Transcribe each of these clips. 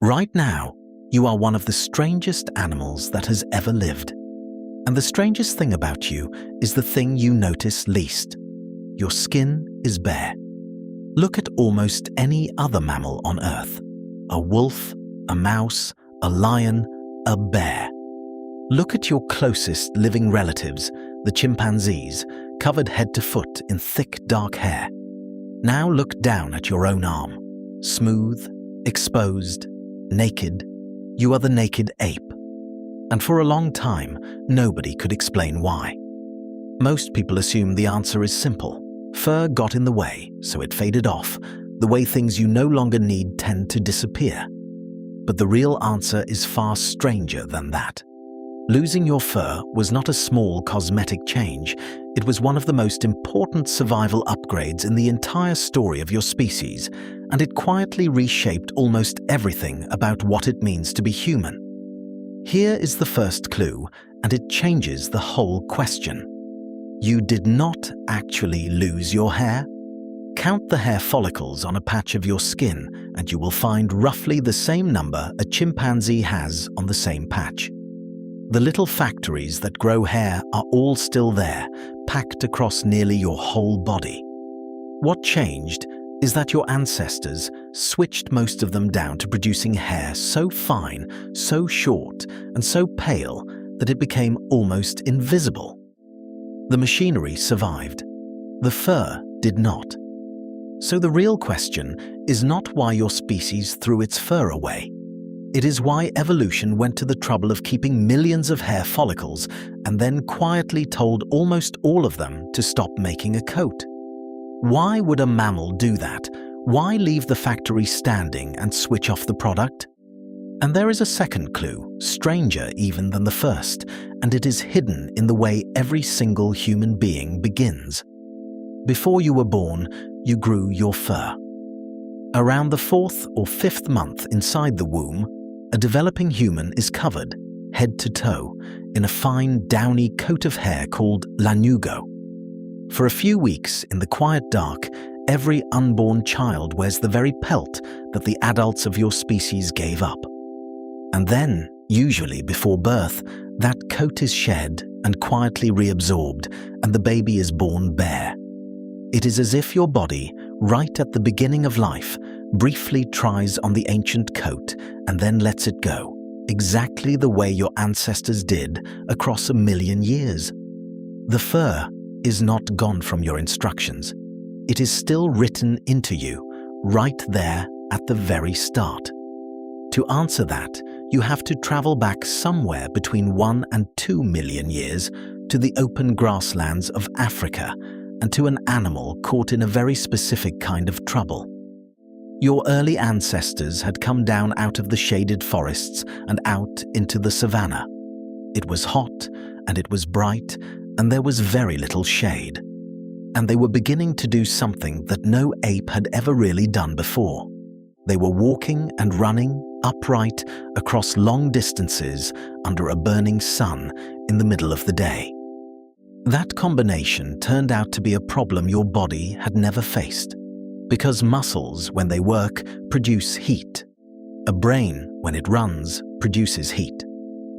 Right now, you are one of the strangest animals that has ever lived. And the strangest thing about you is the thing you notice least. Your skin is bare. Look at almost any other mammal on Earth. A wolf, a mouse, a lion, a bear. Look at your closest living relatives, the chimpanzees, covered head to foot in thick dark hair. Now look down at your own arm. Smooth, exposed, naked. You are the naked ape. And for a long time, nobody could explain why. Most people assume the answer is simple. Fur got in the way, so it faded off. The way things you no longer need tend to disappear. But the real answer is far stranger than that. Losing your fur was not a small cosmetic change. It was one of the most important survival upgrades in the entire story of your species, and it quietly reshaped almost everything about what it means to be human. Here is the first clue, and it changes the whole question. You did not actually lose your hair. Count the hair follicles on a patch of your skin, and you will find roughly the same number a chimpanzee has on the same patch. The little factories that grow hair are all still there, packed across nearly your whole body. What changed is that your ancestors switched most of them down to producing hair so fine, so short, and so pale that it became almost invisible. The machinery survived. The fur did not. So the real question is not why your species threw its fur away. It is why evolution went to the trouble of keeping millions of hair follicles and then quietly told almost all of them to stop making a coat. Why would a mammal do that? Why leave the factory standing and switch off the product? And there is a second clue, stranger even than the first, and it is hidden in the way every single human being begins. Before you were born, you grew your fur. Around the 4th or 5th month inside the womb, a developing human is covered, head to toe, in a fine, downy coat of hair called lanugo. For a few weeks in the quiet dark, every unborn child wears the very pelt that the adults of your species gave up. And then, usually before birth, that coat is shed and quietly reabsorbed, and the baby is born bare. It is as if your body, right at the beginning of life, briefly tries on the ancient coat and then lets it go, exactly the way your ancestors did across 1,000,000 years. The fur is not gone from your instructions. It is still written into you, right there at the very start. To answer that, you have to travel back somewhere between 1 and 2 million years to the open grasslands of Africa and to an animal caught in a very specific kind of trouble. Your early ancestors had come down out of the shaded forests and out into the savannah. It was hot and it was bright and there was very little shade. And they were beginning to do something that no ape had ever really done before. They were walking and running upright across long distances under a burning sun in the middle of the day. That combination turned out to be a problem your body had never faced, because muscles, when they work, produce heat. A brain, when it runs, produces heat.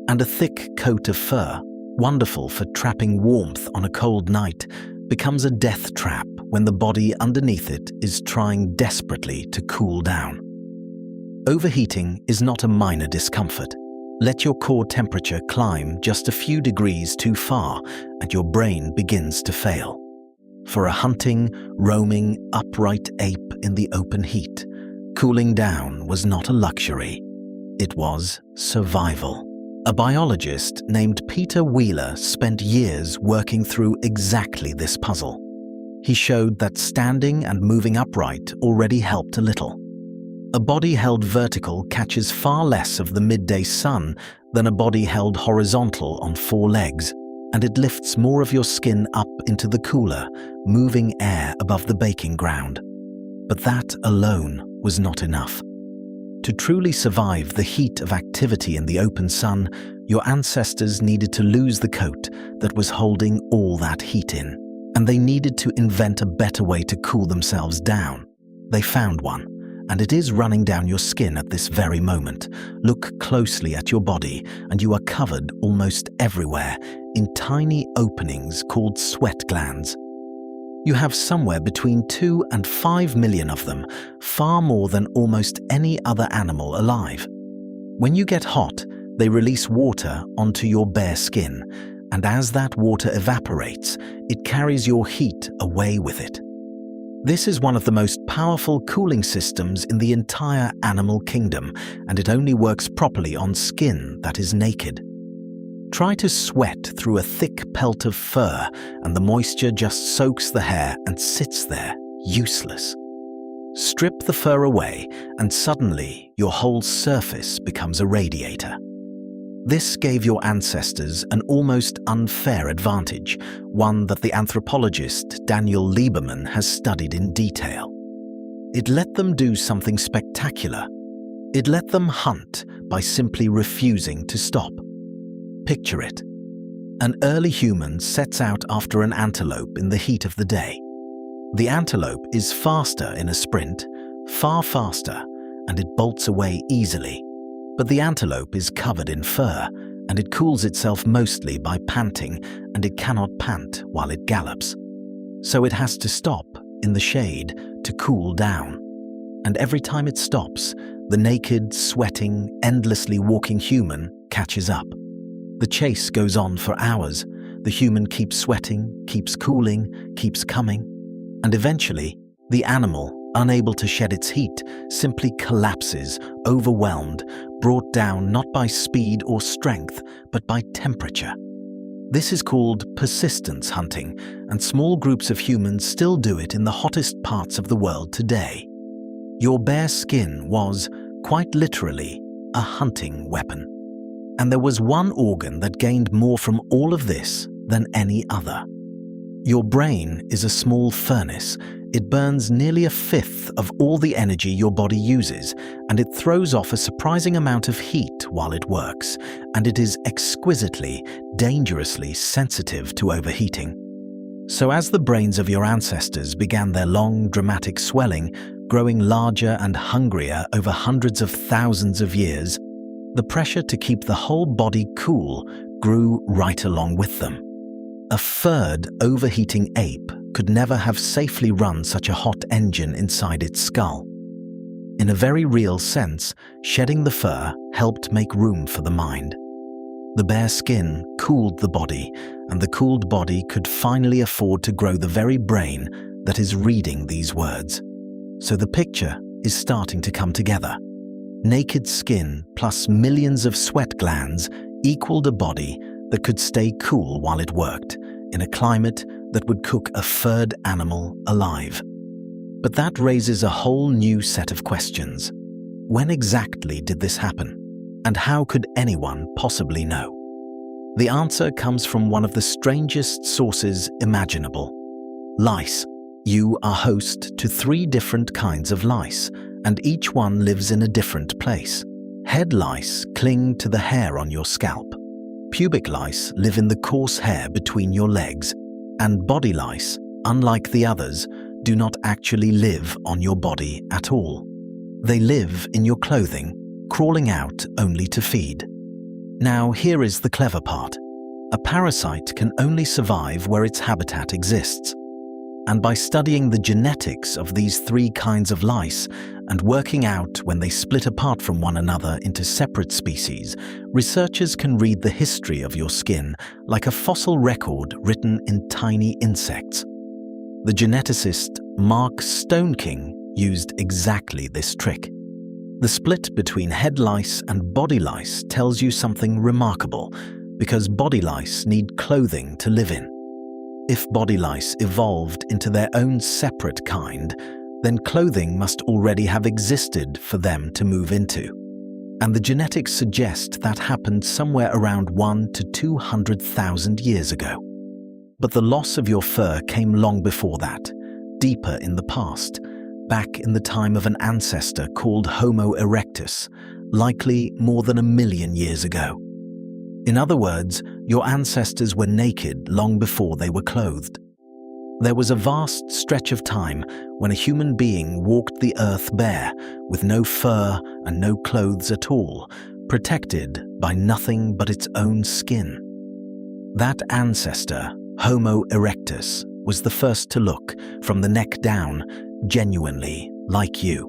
And a thick coat of fur, wonderful for trapping warmth on a cold night, becomes a death trap when the body underneath it is trying desperately to cool down. Overheating is not a minor discomfort. Let your core temperature climb just a few degrees too far and your brain begins to fail. For a hunting, roaming, upright ape in the open heat, cooling down was not a luxury. It was survival. A biologist named Peter Wheeler spent years working through exactly this puzzle. He showed that standing and moving upright already helped a little. A body held vertical catches far less of the midday sun than a body held horizontal on 4 legs, and it lifts more of your skin up into the cooler, moving air above the baking ground. But that alone was not enough. To truly survive the heat of activity in the open sun, your ancestors needed to lose the coat that was holding all that heat in, and they needed to invent a better way to cool themselves down. They found one, and it is running down your skin at this very moment. Look closely at your body, and you are covered almost everywhere in tiny openings called sweat glands. You have somewhere between 2 and 5 million of them, far more than almost any other animal alive. When you get hot, they release water onto your bare skin, and as that water evaporates, it carries your heat away with it. This is one of the most powerful cooling systems in the entire animal kingdom, and it only works properly on skin that is naked. Try to sweat through a thick pelt of fur, and the moisture just soaks the hair and sits there, useless. Strip the fur away, and suddenly your whole surface becomes a radiator. This gave your ancestors an almost unfair advantage, one that the anthropologist Daniel Lieberman has studied in detail. It let them do something spectacular. It let them hunt by simply refusing to stop. Picture it. An early human sets out after an antelope in the heat of the day. The antelope is faster in a sprint, far faster, and it bolts away easily. But the antelope is covered in fur, and it cools itself mostly by panting, and it cannot pant while it gallops. So it has to stop in the shade to cool down. And every time it stops, the naked, sweating, endlessly walking human catches up. The chase goes on for hours. The human keeps sweating, keeps cooling, keeps coming. And eventually, the animal, unable to shed its heat, simply collapses, overwhelmed, brought down not by speed or strength, but by temperature. This is called persistence hunting, and small groups of humans still do it in the hottest parts of the world today. Your bare skin was, quite literally, a hunting weapon. And there was one organ that gained more from all of this than any other. Your brain is a small furnace. It burns nearly a fifth of all the energy your body uses, and it throws off a surprising amount of heat while it works, and it is exquisitely, dangerously sensitive to overheating. So as the brains of your ancestors began their long, dramatic swelling, growing larger and hungrier over hundreds of thousands of years, the pressure to keep the whole body cool grew right along with them. A furred, overheating ape could never have safely run such a hot engine inside its skull. In a very real sense, shedding the fur helped make room for the mind. The bare skin cooled the body, and the cooled body could finally afford to grow the very brain that is reading these words. So the picture is starting to come together. Naked skin plus millions of sweat glands equaled a body that could stay cool while it worked, in a climate that would cook a furred animal alive. But that raises a whole new set of questions. When exactly did this happen? And how could anyone possibly know? The answer comes from one of the strangest sources imaginable. Lice. You are host to 3 different kinds of lice, and each one lives in a different place. Head lice cling to the hair on your scalp. Pubic lice live in the coarse hair between your legs, and body lice, unlike the others, do not actually live on your body at all. They live in your clothing, crawling out only to feed. Now here is the clever part. A parasite can only survive where its habitat exists. And by studying the genetics of these 3 kinds of lice and working out when they split apart from one another into separate species, researchers can read the history of your skin like a fossil record written in tiny insects. The geneticist Mark Stoneking used exactly this trick. The split between head lice and body lice tells you something remarkable, because body lice need clothing to live in. If body lice evolved into their own separate kind, then clothing must already have existed for them to move into. And the genetics suggest that happened somewhere around 1 to 200,000 years ago. But the loss of your fur came long before that, deeper in the past, back in the time of an ancestor called Homo erectus, likely more than 1 million years ago. In other words, your ancestors were naked long before they were clothed. There was a vast stretch of time when a human being walked the earth bare, with no fur and no clothes at all, protected by nothing but its own skin. That ancestor, Homo erectus, was the first to look, from the neck down, genuinely like you.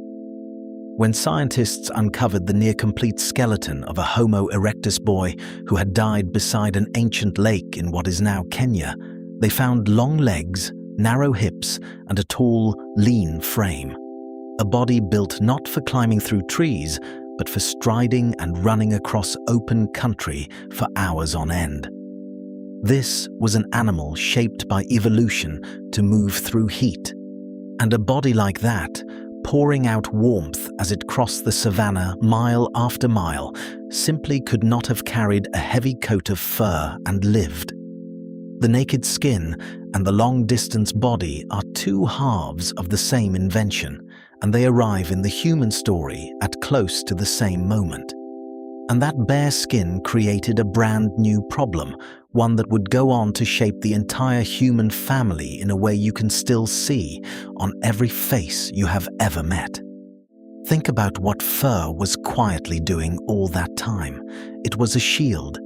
When scientists uncovered the near-complete skeleton of a Homo erectus boy who had died beside an ancient lake in what is now Kenya, they found long legs, narrow hips, and a tall, lean frame. A body built not for climbing through trees, but for striding and running across open country for hours on end. This was an animal shaped by evolution to move through heat. And a body like that, pouring out warmth as it crossed the savannah mile after mile, simply could not have carried a heavy coat of fur and lived. The naked skin and the long-distance body are two halves of the same invention, and they arrive in the human story at close to the same moment. And that bare skin created a brand new problem, one that would go on to shape the entire human family in a way you can still see on every face you have ever met. Think about what fur was quietly doing all that time. It was a shield.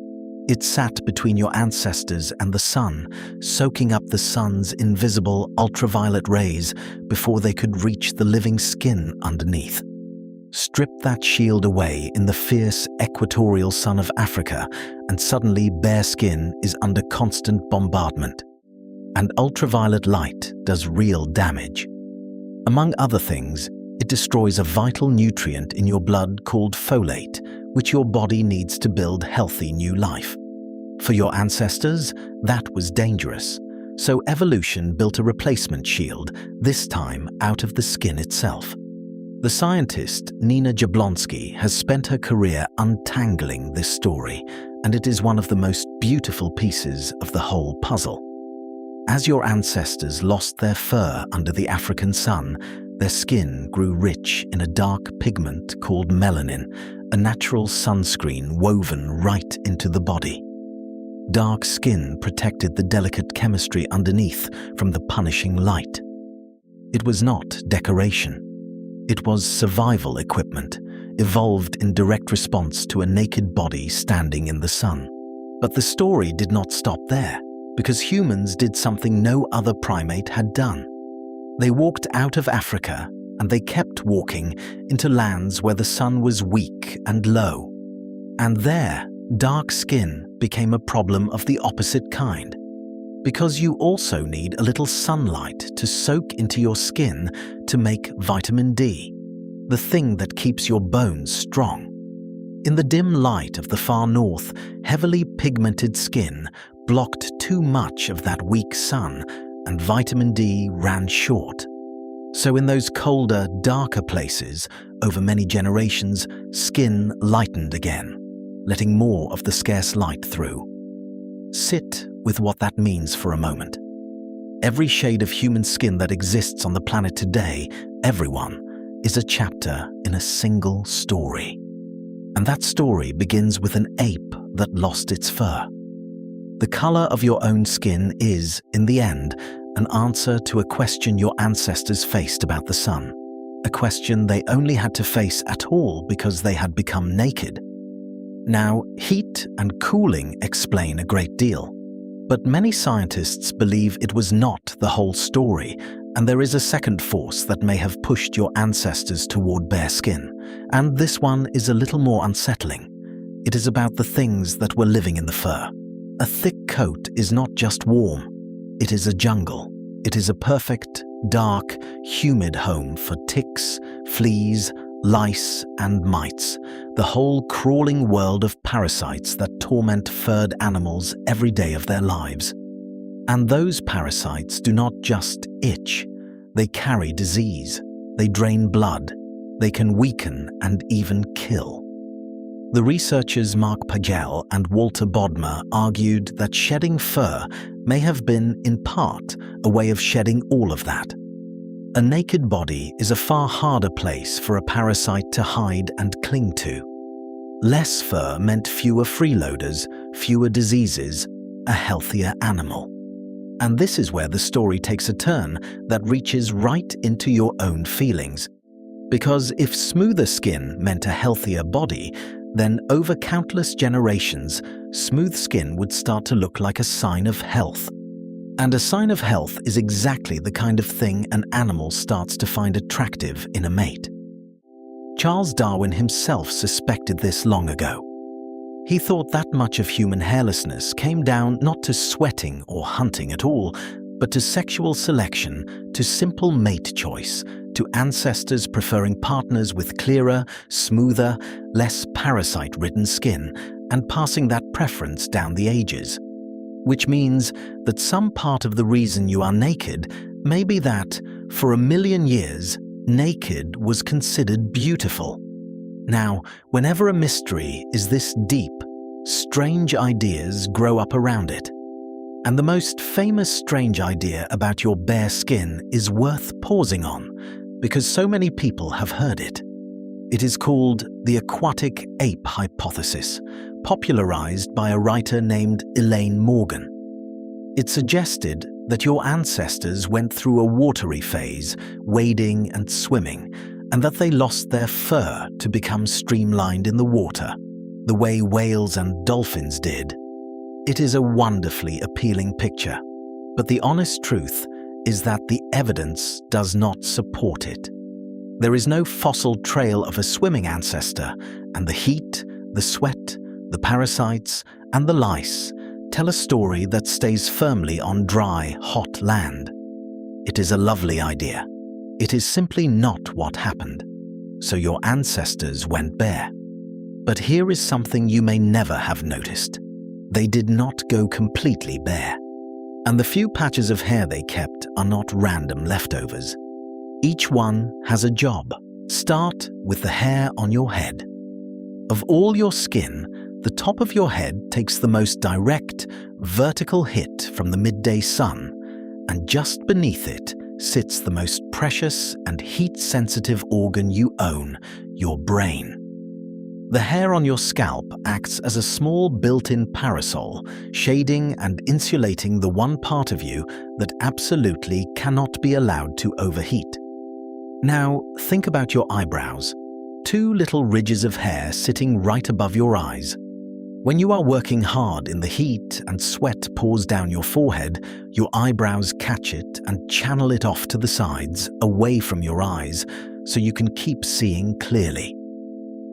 It sat between your ancestors and the sun, soaking up the sun's invisible ultraviolet rays before they could reach the living skin underneath. Strip that shield away in the fierce equatorial sun of Africa, and suddenly bare skin is under constant bombardment. And ultraviolet light does real damage. Among other things, it destroys a vital nutrient in your blood called folate, which your body needs to build healthy new life. For your ancestors, that was dangerous. So evolution built a replacement shield, this time out of the skin itself. The scientist Nina Jablonski has spent her career untangling this story, and it is one of the most beautiful pieces of the whole puzzle. As your ancestors lost their fur under the African sun, their skin grew rich in a dark pigment called melanin, a natural sunscreen woven right into the body. Dark skin protected the delicate chemistry underneath from the punishing light. It was not decoration. It was survival equipment, evolved in direct response to a naked body standing in the sun. But the story did not stop there, because humans did something no other primate had done. They walked out of Africa, and they kept walking into lands where the sun was weak and low. And there, dark skin became a problem of the opposite kind. Because you also need a little sunlight to soak into your skin to make vitamin D, the thing that keeps your bones strong. In the dim light of the far north, heavily pigmented skin blocked too much of that weak sun, and vitamin D ran short. So in those colder, darker places, over many generations, skin lightened again, letting more of the scarce light through. Sit with what that means for a moment. Every shade of human skin that exists on the planet today, everyone, is a chapter in a single story. And that story begins with an ape that lost its fur. The color of your own skin is, in the end, an answer to a question your ancestors faced about the sun, a question they only had to face at all because they had become naked. Now, heat and cooling explain a great deal, but many scientists believe it was not the whole story, and there is a second force that may have pushed your ancestors toward bare skin, and this one is a little more unsettling. It is about the things that were living in the fur. A thick coat is not just warm, it is a jungle. It is a perfect, dark, humid home for ticks, fleas, lice, and mites, the whole crawling world of parasites that torment furred animals every day of their lives. And those parasites do not just itch, they carry disease, they drain blood, they can weaken and even kill. The researchers Mark Pagel and Walter Bodmer argued that shedding fur may have been, in part, a way of shedding all of that. A naked body is a far harder place for a parasite to hide and cling to. Less fur meant fewer freeloaders, fewer diseases, a healthier animal. And this is where the story takes a turn that reaches right into your own feelings. Because if smoother skin meant a healthier body, then over countless generations, smooth skin would start to look like a sign of health. And a sign of health is exactly the kind of thing an animal starts to find attractive in a mate. Charles Darwin himself suspected this long ago. He thought that much of human hairlessness came down not to sweating or hunting at all, but to sexual selection, to simple mate choice, to ancestors preferring partners with clearer, smoother, less parasite-ridden skin, and passing that preference down the ages. Which means that some part of the reason you are naked may be that, for 1,000,000 years, naked was considered beautiful. Now, whenever a mystery is this deep, strange ideas grow up around it. And the most famous strange idea about your bare skin is worth pausing on, because so many people have heard it. It is called the aquatic ape hypothesis, popularized by a writer named Elaine Morgan. It suggested that your ancestors went through a watery phase, wading and swimming, and that they lost their fur to become streamlined in the water, the way whales and dolphins did. It is a wonderfully appealing picture, but the honest truth is that the evidence does not support it. There is no fossil trail of a swimming ancestor, and the heat, the sweat, the parasites, and the lice tell a story that stays firmly on dry, hot land. It is a lovely idea. It is simply not what happened. So your ancestors went bare. But here is something you may never have noticed. They did not go completely bare. And the few patches of hair they kept are not random leftovers. Each one has a job. Start with the hair on your head. Of all your skin, the top of your head takes the most direct, vertical hit from the midday sun, and just beneath it sits the most precious and heat-sensitive organ you own, your brain. The hair on your scalp acts as a small built-in parasol, shading and insulating the one part of you that absolutely cannot be allowed to overheat. Now, think about your eyebrows. Two little ridges of hair sitting right above your eyes. When you are working hard in the heat and sweat pours down your forehead, your eyebrows catch it and channel it off to the sides, away from your eyes, so you can keep seeing clearly.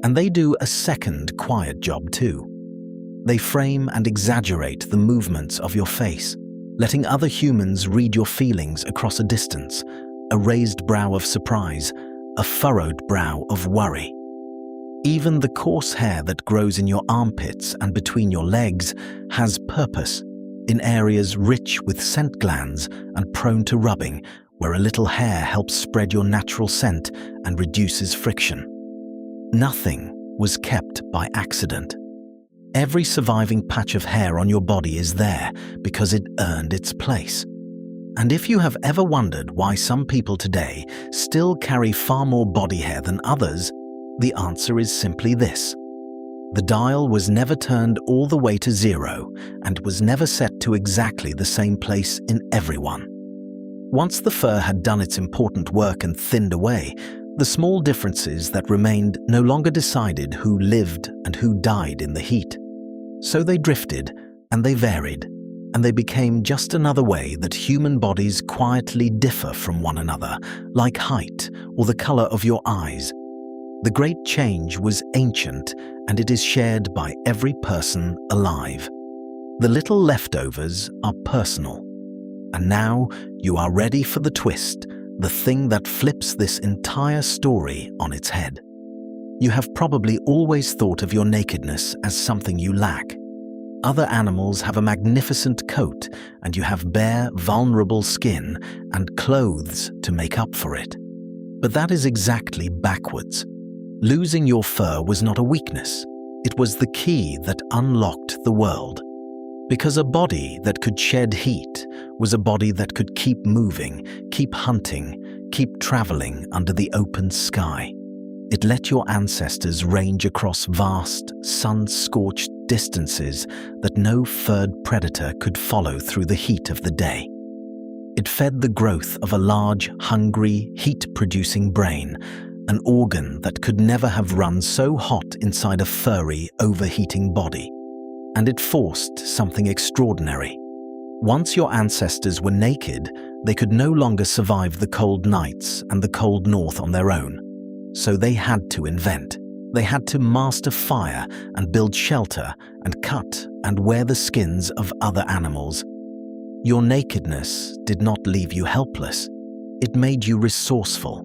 And they do a second quiet job too. They frame and exaggerate the movements of your face, letting other humans read your feelings across a distance, a raised brow of surprise, a furrowed brow of worry. Even the coarse hair that grows in your armpits and between your legs has purpose, in areas rich with scent glands and prone to rubbing, where a little hair helps spread your natural scent and reduces friction. Nothing was kept by accident. Every surviving patch of hair on your body is there because it earned its place. And if you have ever wondered why some people today still carry far more body hair than others, the answer is simply this. The dial was never turned all the way to zero and was never set to exactly the same place in everyone. Once the fur had done its important work and thinned away, the small differences that remained no longer decided who lived and who died in the heat. So they drifted, and they varied, and they became just another way that human bodies quietly differ from one another, like height or the color of your eyes. The great change was ancient, and it is shared by every person alive. The little leftovers are personal. And now you are ready for the twist, the thing that flips this entire story on its head. You have probably always thought of your nakedness as something you lack. Other animals have a magnificent coat, and you have bare, vulnerable skin and clothes to make up for it. But that is exactly backwards. Losing your fur was not a weakness. It was the key that unlocked the world. Because a body that could shed heat was a body that could keep moving, keep hunting, keep traveling under the open sky. It let your ancestors range across vast, sun-scorched distances that no furred predator could follow through the heat of the day. It fed the growth of a large, hungry, heat-producing brain, an organ that could never have run so hot inside a furry, overheating body. And it forced something extraordinary. Once your ancestors were naked, they could no longer survive the cold nights and the cold north on their own. So they had to invent. They had to master fire and build shelter and cut and wear the skins of other animals. Your nakedness did not leave you helpless. It made you resourceful.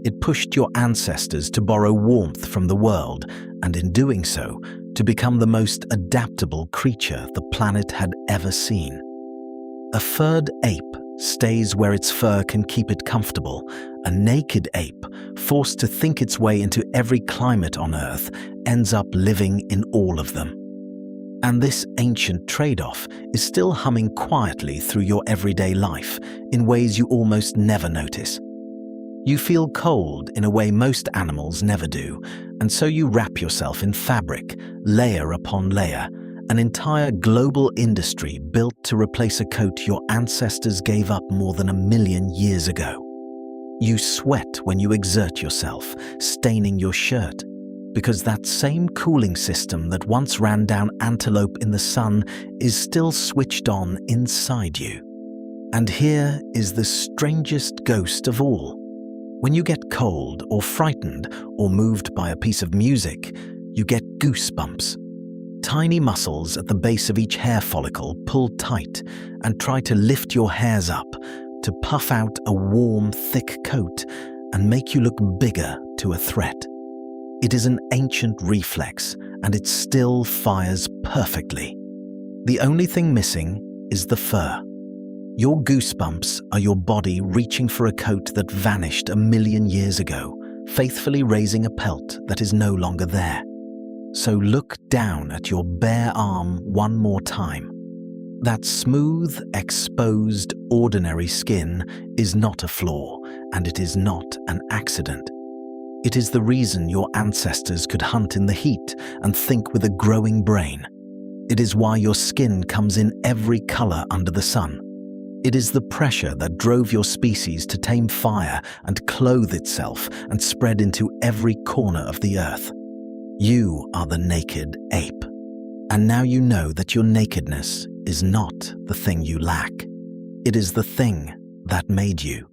It pushed your ancestors to borrow warmth from the world, and in doing so, to become the most adaptable creature the planet had ever seen. A furred ape stays where its fur can keep it comfortable. A naked ape, forced to think its way into every climate on Earth, ends up living in all of them. And this ancient trade-off is still humming quietly through your everyday life in ways you almost never notice. You feel cold in a way most animals never do, and so you wrap yourself in fabric, layer upon layer, an entire global industry built to replace a coat your ancestors gave up more than 1 million years ago. You sweat when you exert yourself, staining your shirt, because that same cooling system that once ran down antelope in the sun is still switched on inside you. And here is the strangest ghost of all. When you get cold or frightened or moved by a piece of music, you get goosebumps. Tiny muscles at the base of each hair follicle pull tight and try to lift your hairs up, to puff out a warm, thick coat and make you look bigger to a threat. It is an ancient reflex, and it still fires perfectly. The only thing missing is the fur. Your goosebumps are your body reaching for a coat that vanished 1 million years ago, faithfully raising a pelt that is no longer there. So look down at your bare arm one more time. That smooth, exposed, ordinary skin is not a flaw, and it is not an accident. It is the reason your ancestors could hunt in the heat and think with a growing brain. It is why your skin comes in every color under the sun. It is the pressure that drove your species to tame fire and clothe itself and spread into every corner of the earth. You are the naked ape. And now you know that your nakedness is not the thing you lack. It is the thing that made you.